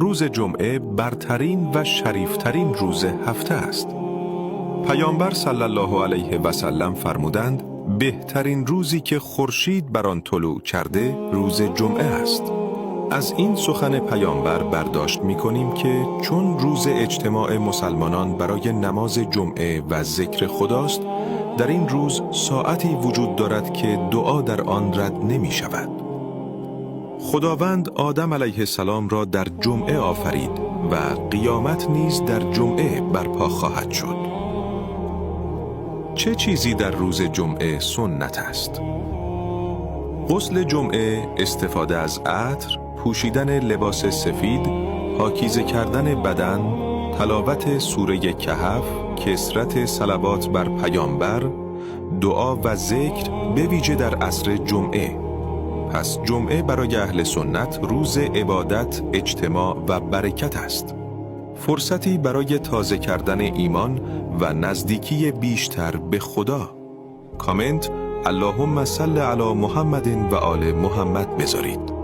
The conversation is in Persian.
روز جمعه برترین و شریفترین روز هفته است. پیامبر صلی الله علیه و سلم فرمودند بهترین روزی که خورشید بر آن طلوع کرده روز جمعه است. از این سخن پیامبر برداشت می‌کنیم که چون روز اجتماع مسلمانان برای نماز جمعه و ذکر خداست، در این روز ساعتی وجود دارد که دعا در آن رد نمی‌شود. خداوند آدم علیه السلام را در جمعه آفرید و قیامت نیز در جمعه برپا خواهد شد. چه چیزی در روز جمعه سنت است؟ غسل جمعه، استفاده از عطر، پوشیدن لباس سفید، پاکیزه کردن بدن، تلاوت سوره کهف، کثرت صلوات بر پیامبر، دعا و ذکر به ویژه در عصر جمعه. پس جمعه برای اهل سنت روز عبادت، اجتماع و برکت است. فرصتی برای تازه کردن ایمان و نزدیکی بیشتر به خدا. کامنت: اللهم صل علی محمد و آل محمد بذارید.